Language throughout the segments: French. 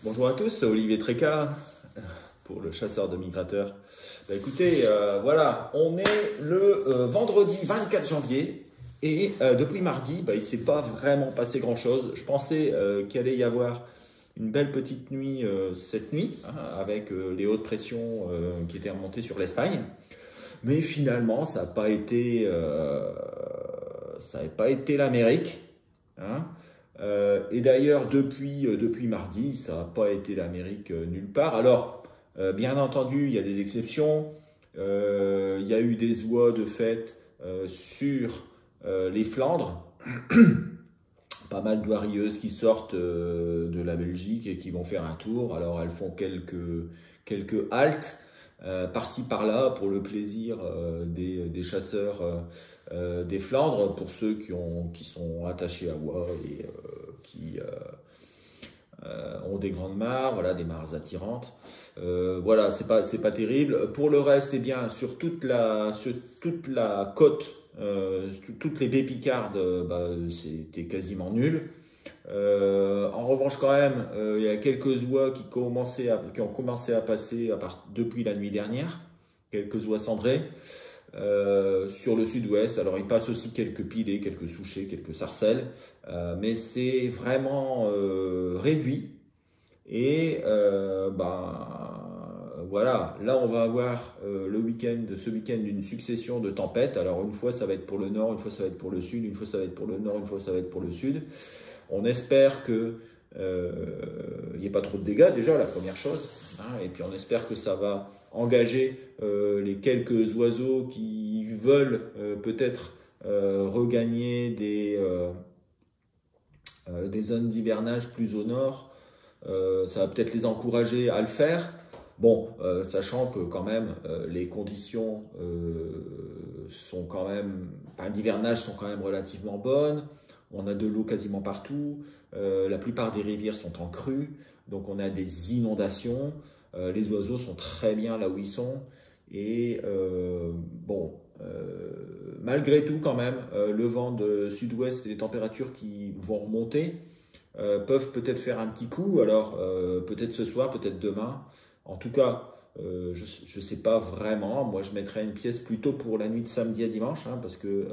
Bonjour à tous, c'est Olivier Tréca pour le chasseur de migrateurs. Écoutez, voilà, on est le vendredi 24 janvier et depuis mardi, il ne s'est pas vraiment passé grand-chose. Je pensais qu'il allait y avoir une belle petite nuit cette nuit, hein, avec les hautes pressions qui étaient remontées sur l'Espagne. Mais finalement, ça n'a pas été l'Amérique, hein. Et d'ailleurs, depuis mardi, ça n'a pas été l'Amérique nulle part. Alors, bien entendu, il y a des exceptions. Il y a eu des oies de fait sur les Flandres. Pas mal de douarieuses qui sortent de la Belgique et qui vont faire un tour. Alors, elles font quelques haltes par-ci par-là pour le plaisir des chasseurs des Flandres, pour ceux qui sont attachés à oie et qui ont des grandes mares, voilà, des mares attirantes. Voilà, c'est pas terrible. Pour le reste, eh bien, sur toute la côte, toutes les baies picardes, c'était quasiment nul. En revanche, quand même, il y a quelques oies qui ont commencé à passer depuis la nuit dernière, quelques oies cendrées. Sur le sud-ouest, alors il passe aussi quelques pilets, quelques souchets, quelques sarcelles, mais c'est vraiment réduit. Et voilà, là on va avoir ce week-end une succession de tempêtes. Alors une fois ça va être pour le nord, une fois ça va être pour le sud, une fois ça va être pour le nord, une fois ça va être pour le sud. On espère que il n'y ait pas trop de dégâts déjà, la première chose, hein, et puis on espère que ça va engager les quelques oiseaux qui veulent peut-être regagner des zones d'hivernage plus au nord. Ça va peut-être les encourager à le faire. Bon, sachant que quand même les conditions d'hivernage sont quand même relativement bonnes. On a de l'eau quasiment partout. La plupart des rivières sont en crue, donc on a des inondations. Les oiseaux sont très bien là où ils sont. Et malgré tout, quand même, le vent de sud-ouest et les températures qui vont remonter peuvent peut-être faire un petit coup. Alors, peut-être ce soir, peut-être demain. En tout cas, je ne sais pas vraiment. Moi, je mettrais une pièce plutôt pour la nuit de samedi à dimanche, hein, parce que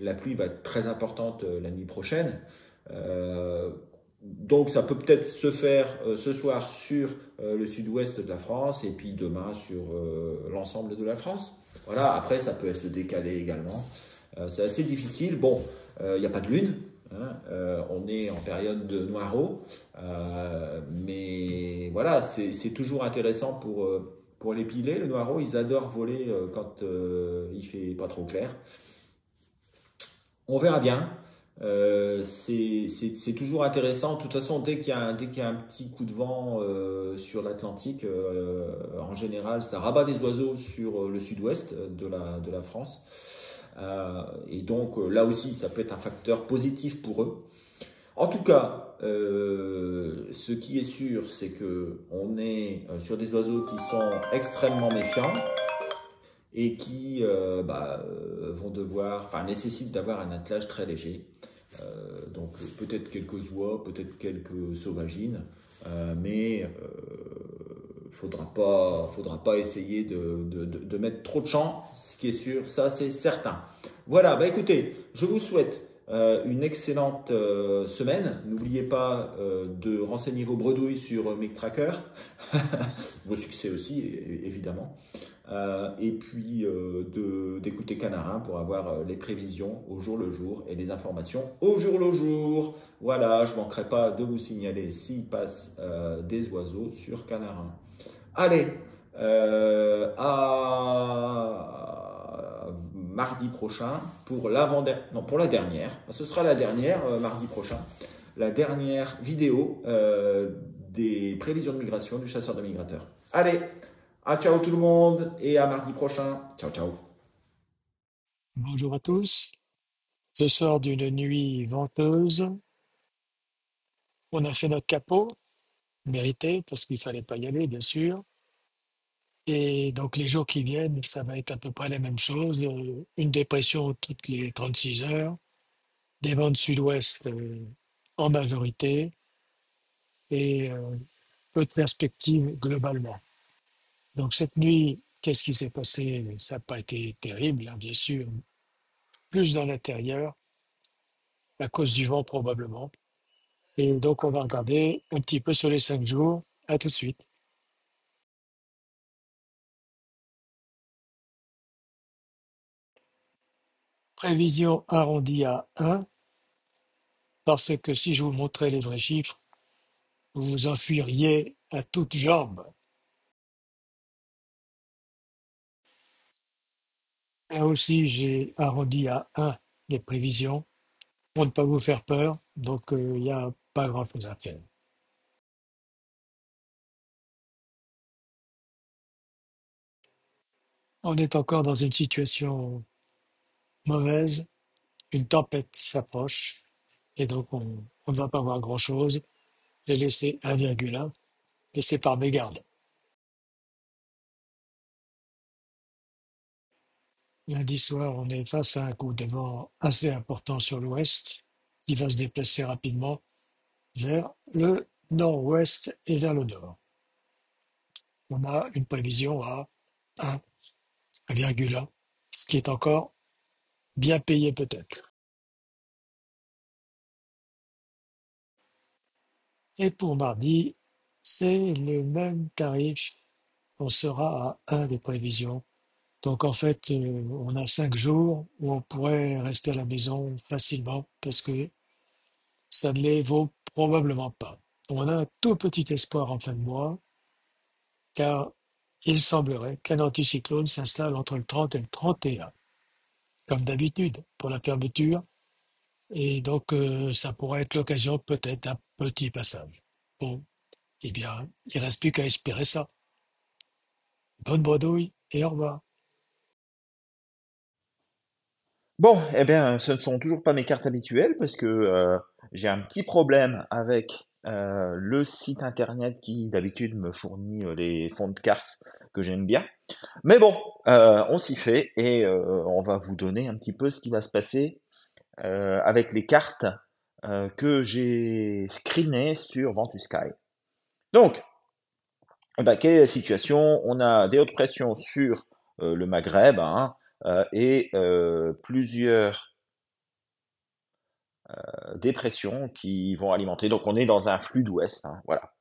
la pluie va être très importante la nuit prochaine. Donc, ça peut peut-être se faire ce soir sur le sud-ouest de la France et puis demain sur l'ensemble de la France. Voilà, après, ça peut se décaler également. C'est assez difficile. Bon, il n'y a pas de lune. Hein, on est en période de noiro, mais voilà, c'est toujours intéressant pour les pilets. Le noiro, ils adorent voler quand il fait pas trop clair. On verra bien. C'est toujours intéressant. De toute façon, dès qu'il y a un petit coup de vent sur l'Atlantique, en général, ça rabat des oiseaux sur le sud-ouest de la France. Et donc, là aussi, ça peut être un facteur positif pour eux. En tout cas, ce qui est sûr, c'est que on est sur des oiseaux qui sont extrêmement méfiants et qui nécessitent d'avoir un attelage très léger. Donc peut-être quelques oies, peut-être quelques sauvagines, mais faudra pas essayer de mettre trop de champ, ce qui est sûr, ça c'est certain. Voilà, écoutez, je vous souhaite une excellente semaine. N'oubliez pas de renseigner vos bredouilles sur MigTracker, vos succès aussi, évidemment. Et puis d'écouter Canarin pour avoir les prévisions au jour le jour et les informations au jour le jour. Voilà, je ne manquerai pas de vous signaler s'il passe des oiseaux sur Canarin. Allez, à mardi prochain pour pour la dernière. Ce sera la dernière mardi prochain. La dernière vidéo des prévisions de migration du chasseur de migrateurs. Allez, à ciao tout le monde et à mardi prochain. Ciao, ciao. Bonjour à tous. Ce soir d'une nuit venteuse, on a fait notre capot, mérité, parce qu'il fallait pas y aller, bien sûr. Et donc les jours qui viennent, ça va être à peu près la même chose. Une dépression toutes les 36 heures, des vents de sud-ouest en majorité. Et peu de perspective globalement. Donc cette nuit, qu'est-ce qui s'est passé? Ça n'a pas été terrible, hein, bien sûr, plus dans l'intérieur, à cause du vent probablement. Et donc on va regarder un petit peu sur les 5 jours. À tout de suite. Prévision arrondie à 1, parce que si je vous montrais les vrais chiffres, vous vous enfuiriez à toutes jambes. Là aussi, j'ai arrondi à 1 les prévisions pour ne pas vous faire peur, donc il n'y a pas grand-chose à faire. On est encore dans une situation mauvaise, une tempête s'approche, et donc on ne va pas voir grand-chose. J'ai laissé 1,1, et c'est par mégarde. Lundi soir, on est face à un coup de vent assez important sur l'ouest, qui va se déplacer rapidement vers le nord-ouest et vers le nord. On a une prévision à 1,1, ce qui est encore bien payé peut-être. Et pour mardi, c'est le même tarif. On sera à 1 des prévisions. Donc en fait, on a 5 jours où on pourrait rester à la maison facilement parce que ça ne les vaut probablement pas. On a un tout petit espoir en fin de mois, car il semblerait qu'un anticyclone s'installe entre le 30 et le 31, comme d'habitude, pour la fermeture. Et donc, ça pourrait être l'occasion peut-être d'un petit passage. Bon, eh bien, il reste plus qu'à espérer ça. Bonne bredouille et au revoir. Bon, eh bien, ce ne sont toujours pas mes cartes habituelles parce que j'ai un petit problème avec le site internet qui d'habitude me fournit les fonds de cartes que j'aime bien. Mais bon, on s'y fait et on va vous donner un petit peu ce qui va se passer avec les cartes que j'ai screenées sur Ventusky. Donc, eh ben, quelle est la situation? On a des hautes pressions sur le Maghreb, hein, et plusieurs dépressions qui vont alimenter. Donc on est dans un flux d'ouest, hein, voilà.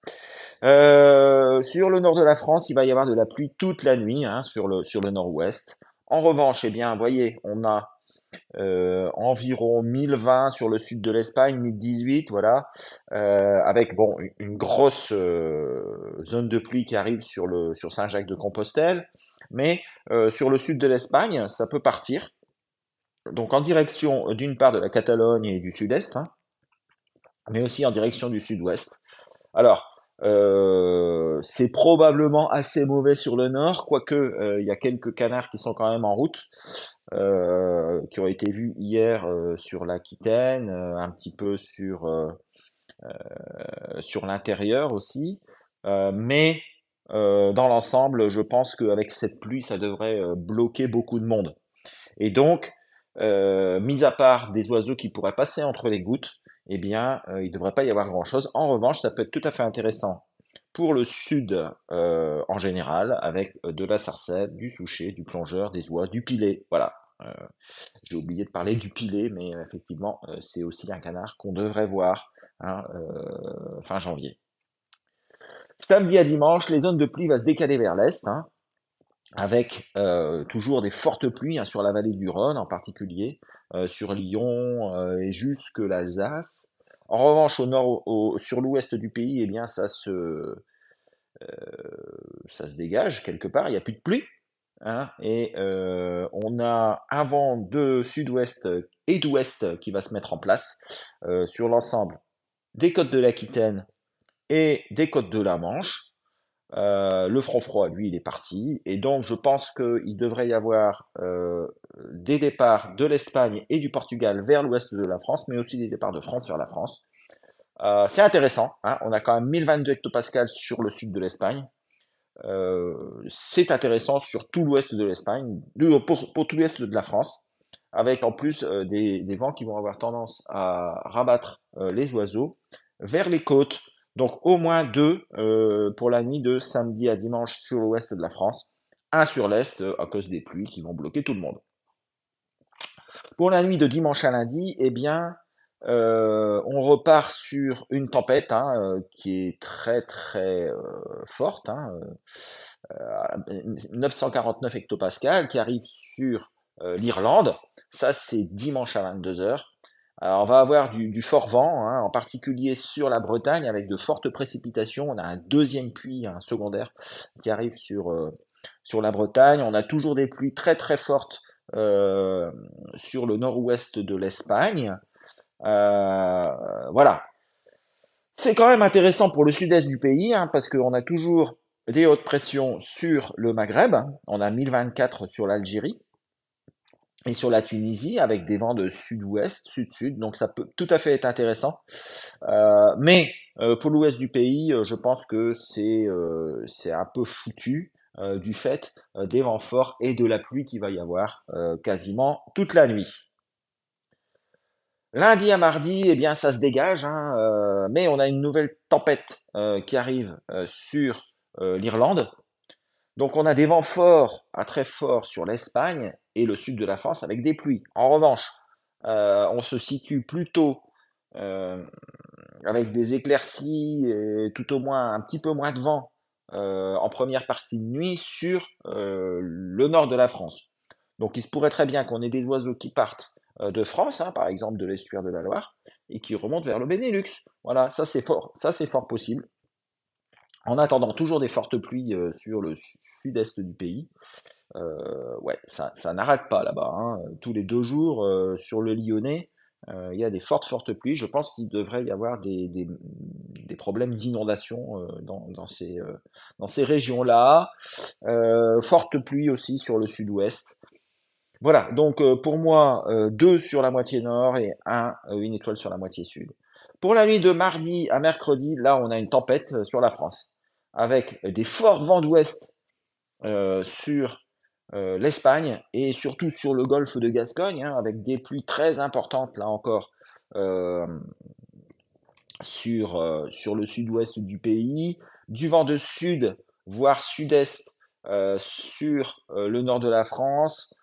Sur le nord de la France, il va y avoir de la pluie toute la nuit, hein, sur le nord-ouest. En revanche, eh bien, vous voyez, on a environ 1020 sur le sud de l'Espagne, 1018, voilà, avec bon une grosse zone de pluie qui arrive sur Saint-Jacques-de-Compostelle, mais sur le sud de l'Espagne, ça peut partir. Donc en direction d'une part de la Catalogne et du sud-est, hein, mais aussi en direction du sud-ouest. Alors, c'est probablement assez mauvais sur le nord, quoique il y a quelques canards qui sont quand même en route, qui ont été vus hier sur l'Aquitaine, un petit peu sur l'intérieur aussi. Mais dans l'ensemble, je pense qu'avec cette pluie, ça devrait bloquer beaucoup de monde. Et donc, mis à part des oiseaux qui pourraient passer entre les gouttes, eh bien, il ne devrait pas y avoir grand-chose. En revanche, ça peut être tout à fait intéressant pour le sud en général, avec de la sarcelle, du souchet, du plongeur, des oies, du pilet. Voilà. Euh, j'ai oublié de parler du pilet, mais effectivement, c'est aussi un canard qu'on devrait voir, hein, fin janvier. Samedi à dimanche, les zones de pluie vont se décaler vers l'est, hein, avec toujours des fortes pluies, hein, sur la vallée du Rhône en particulier, sur Lyon et jusque l'Alsace. En revanche, au nord, sur l'ouest du pays, eh bien, ça se dégage quelque part, il n'y a plus de pluie, hein, et on a un vent de sud-ouest et d'ouest qui va se mettre en place sur l'ensemble des côtes de l'Aquitaine et des côtes de la Manche. Le front froid, lui, il est parti. Et donc, je pense qu'il devrait y avoir des départs de l'Espagne et du Portugal vers l'ouest de la France, mais aussi des départs de France vers la France. C'est intéressant, hein. On a quand même 1022 hectopascales sur le sud de l'Espagne. C'est intéressant sur tout l'ouest de l'Espagne, pour tout l'ouest de la France, avec en plus des vents qui vont avoir tendance à rabattre les oiseaux vers les côtes. Donc au moins deux pour la nuit de samedi à dimanche sur l'ouest de la France, un sur l'est à cause des pluies qui vont bloquer tout le monde. Pour la nuit de dimanche à lundi, eh bien, on repart sur une tempête hein, qui est très très forte, hein, 949 hectopascales, qui arrive sur l'Irlande. Ça, c'est dimanche à 22 heures. Alors, on va avoir du fort vent, hein, en particulier sur la Bretagne, avec de fortes précipitations. On a un deuxième puits, un secondaire, qui arrive sur la Bretagne. On a toujours des pluies très très fortes sur le nord-ouest de l'Espagne. Voilà. C'est quand même intéressant pour le sud-est du pays, hein, parce qu'on a toujours des hautes pressions sur le Maghreb. On a 1024 sur l'Algérie et sur la Tunisie, avec des vents de sud-ouest, sud-sud. Donc ça peut tout à fait être intéressant. Mais pour l'ouest du pays, je pense que c'est un peu foutu du fait des vents forts et de la pluie qu'il va y avoir quasiment toute la nuit. Lundi à mardi, eh bien, ça se dégage, hein, mais on a une nouvelle tempête qui arrive sur l'Irlande. Donc, on a des vents forts à très forts sur l'Espagne et le sud de la France avec des pluies. En revanche, on se situe plutôt euh, avec des éclaircies et tout au moins un petit peu moins de vent en première partie de nuit sur le nord de la France. Donc il se pourrait très bien qu'on ait des oiseaux qui partent de France, hein, par exemple de l'estuaire de la Loire, et qui remontent vers le Benelux. Voilà, ça c'est fort possible. En attendant toujours des fortes pluies sur le sud-est du pays. Ouais, ça n'arrête pas là-bas, hein. Tous les 2 jours sur le Lyonnais, il y a des fortes pluies. Je pense qu'il devrait y avoir des problèmes d'inondation dans ces régions-là. Fortes pluies aussi sur le sud-ouest. Voilà, donc pour moi, deux sur la moitié nord et une étoile sur la moitié sud. Pour la nuit de mardi à mercredi, là, on a une tempête sur la France, avec des forts vents d'ouest sur l'Espagne et surtout sur le golfe de Gascogne, hein, avec des pluies très importantes, là encore, euh, sur le sud-ouest du pays, du vent de sud, voire sud-est, sur le nord de la France.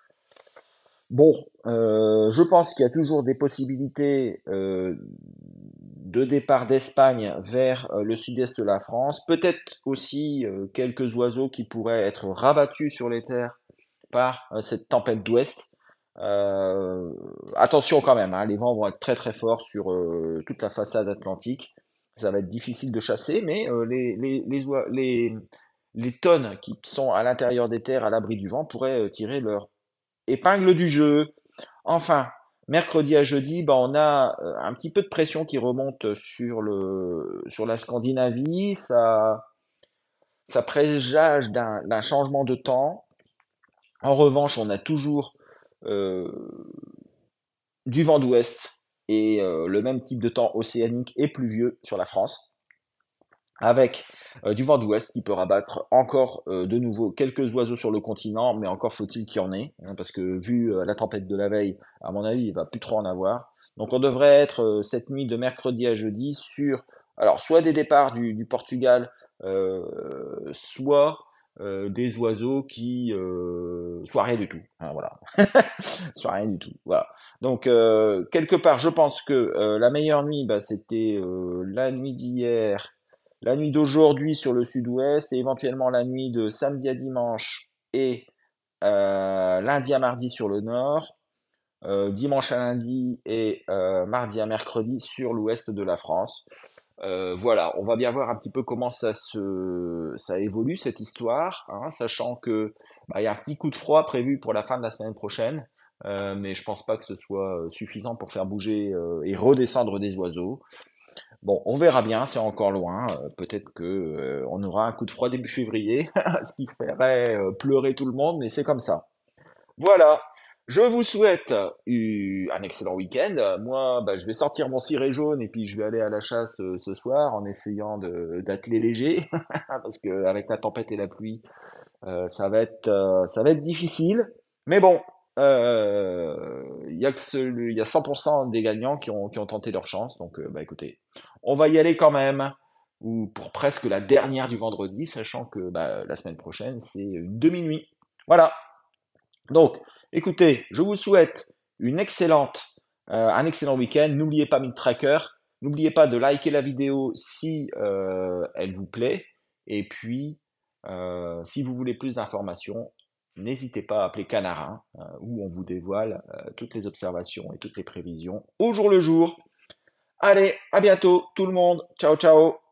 Bon, je pense qu'il y a toujours des possibilités de départ d'Espagne vers le sud-est de la France. Peut-être aussi quelques oiseaux qui pourraient être rabattus sur les terres par cette tempête d'ouest. Attention quand même, hein, les vents vont être très très forts sur toute la façade atlantique. Ça va être difficile de chasser, mais les tonnes qui sont à l'intérieur des terres à l'abri du vent pourraient tirer leur épingle du jeu. Enfin, mercredi à jeudi, bah, on a un petit peu de pression qui remonte sur la Scandinavie. Ça présage d'un changement de temps. En revanche, on a toujours euh, du vent d'ouest et le même type de temps océanique et pluvieux sur la France, avec du vent d'ouest qui peut rabattre encore de nouveau quelques oiseaux sur le continent, mais encore faut-il qu'il y en ait, hein, parce que vu la tempête de la veille, à mon avis, il va plus trop en avoir. Donc on devrait être cette nuit de mercredi à jeudi sur, alors soit des départs du Portugal, soit des oiseaux qui, soit rien du tout, hein, voilà, soit rien du tout, voilà. Donc quelque part, je pense que la meilleure nuit, bah, c'était la nuit d'hier, la nuit d'aujourd'hui sur le sud-ouest et éventuellement la nuit de samedi à dimanche et lundi à mardi sur le nord, dimanche à lundi et mardi à mercredi sur l'ouest de la France. Voilà, on va bien voir un petit peu comment ça évolue cette histoire, hein, sachant que bah, il y a un petit coup de froid prévu pour la fin de la semaine prochaine, mais je pense pas que ce soit suffisant pour faire bouger et redescendre des oiseaux. Bon, on verra bien, c'est encore loin. Peut-être que on aura un coup de froid début février, ce qui ferait pleurer tout le monde, mais c'est comme ça. Voilà. Je vous souhaite un excellent week-end. Moi, bah, je vais sortir mon ciré jaune et puis je vais aller à la chasse ce soir en essayant d'atteler léger, parce que avec la tempête et la pluie, ça va être difficile. Mais bon, il y a 100% des gagnants qui ont tenté leur chance. Donc, bah, écoutez, on va y aller quand même. ou pour presque la dernière du vendredi, sachant que bah, la semaine prochaine, c'est une demi-nuit. Voilà. Donc, écoutez, je vous souhaite un excellent week-end. N'oubliez pas MidTracker. N'oubliez pas de liker la vidéo si elle vous plaît. Et puis, si vous voulez plus d'informations, n'hésitez pas à appeler Canarin, où on vous dévoile toutes les observations et toutes les prévisions au jour le jour. Allez, à bientôt tout le monde. Ciao, ciao.